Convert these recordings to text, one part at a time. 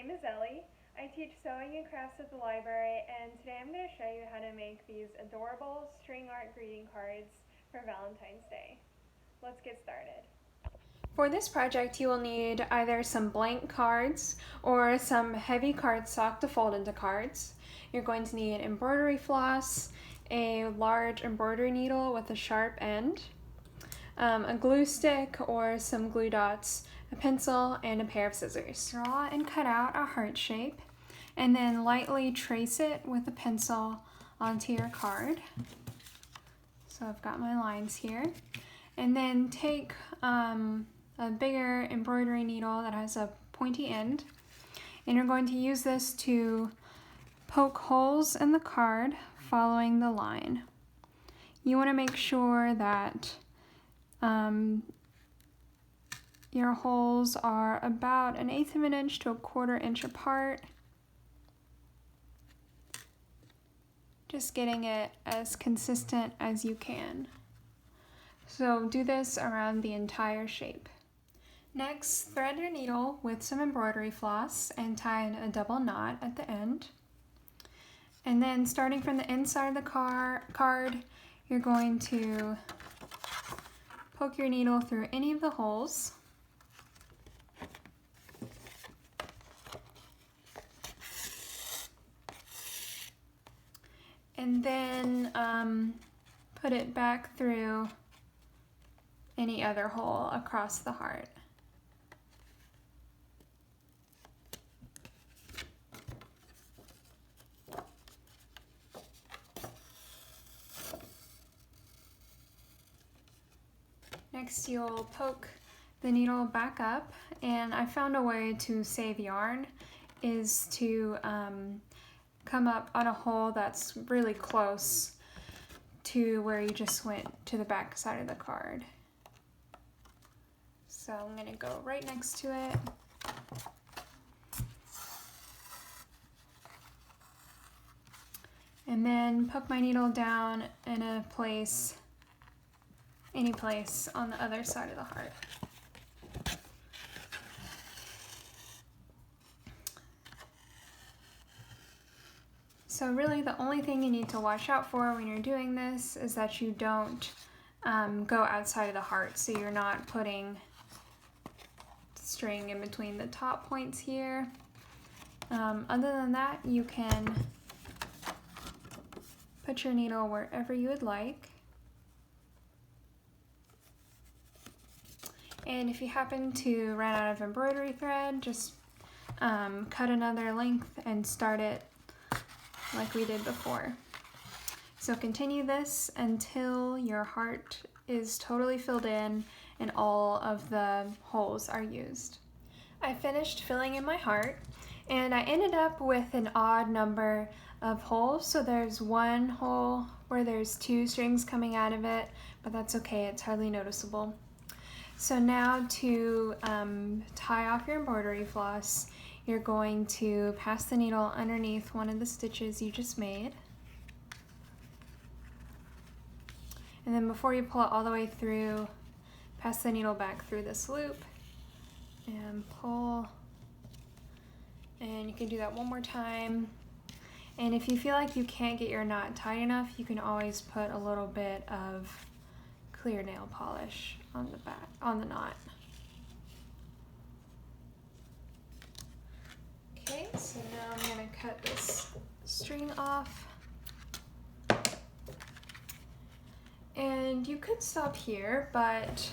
name is Ellie. I teach sewing and crafts at the library, and today I'm going to show you how to make these adorable string art greeting cards for Valentine's Day. Let's get started. For this project, you will need either some blank cards or some heavy cardstock to fold into cards. You're going to need embroidery floss, a large embroidery needle with a sharp end, a glue stick or some glue dots, a pencil, and a pair of scissors. Draw and cut out a heart shape and then lightly trace it with a pencil onto your card. So I've got my lines here. And then take a bigger embroidery needle that has a pointy end, and you're going to use this to poke holes in the card following the line. You want to make sure that your holes are about 1/8 of an inch to 1/4 inch apart. Just getting it as consistent as you can. So do this around the entire shape. Next, thread your needle with some embroidery floss and tie in a double knot at the end. And then starting from the inside of the card, you're going to poke your needle through any of the holes. And then put it back through any other hole across the heart. Next, you'll poke the needle back up, and I found a way to save yarn is to come up on a hole that's really close to where you just went to the back side of the card. So I'm going to go right next to it. And then poke my needle down in a place, any place on the other side of the heart. So really the only thing you need to watch out for when you're doing this is that you don't go outside of the heart, so you're not putting string in between the top points here. Other than that, you can put your needle wherever you would like. And if you happen to run out of embroidery thread, just cut another length and start it like we did before. So continue this until your heart is totally filled in and all of the holes are used. I finished filling in my heart, and I ended up with an odd number of holes. So there's one hole where there's 2 strings coming out of it, but that's okay, it's hardly noticeable. So now to tie off your embroidery floss, you're going to pass the needle underneath one of the stitches you just made. And then before you pull it all the way through, pass the needle back through this loop and pull. And you can do that one more time. And if you feel like you can't get your knot tight enough, you can always put a little bit of clear nail polish on the back, on the knot. Okay, so now I'm going to cut this string off. And you could stop here, but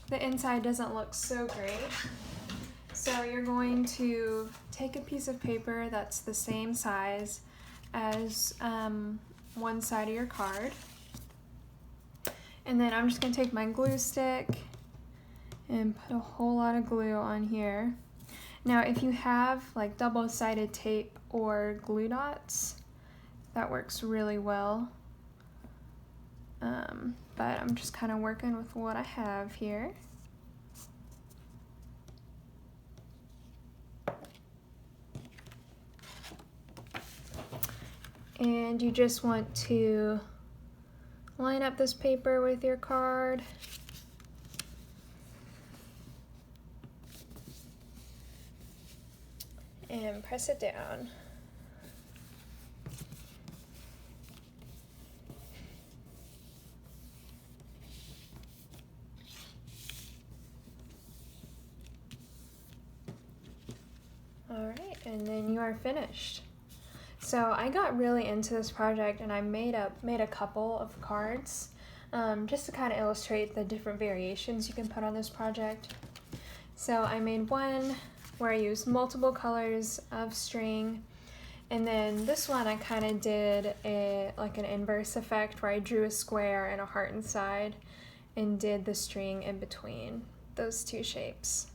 the inside doesn't look so great. So you're going to take a piece of paper that's the same size as one side of your card. And then I'm just going to take my glue stick and put a whole lot of glue on here. Now if you have like double-sided tape or glue dots, that works really well. But I'm just kind of working with what I have here. And you just want to line up this paper with your card. and press it down. Alright, and then you are finished. So I got really into this project and I made a couple of cards just to kind of illustrate the different variations you can put on this project. So I made one where I used multiple colors of string, and then this one I kind of did like an inverse effect where I drew a square and a heart inside and did the string in between those two shapes.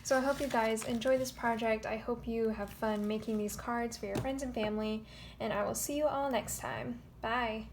So I hope you guys enjoy this project. I hope you have fun making these cards for your friends and family, and I will see you all next time. Bye!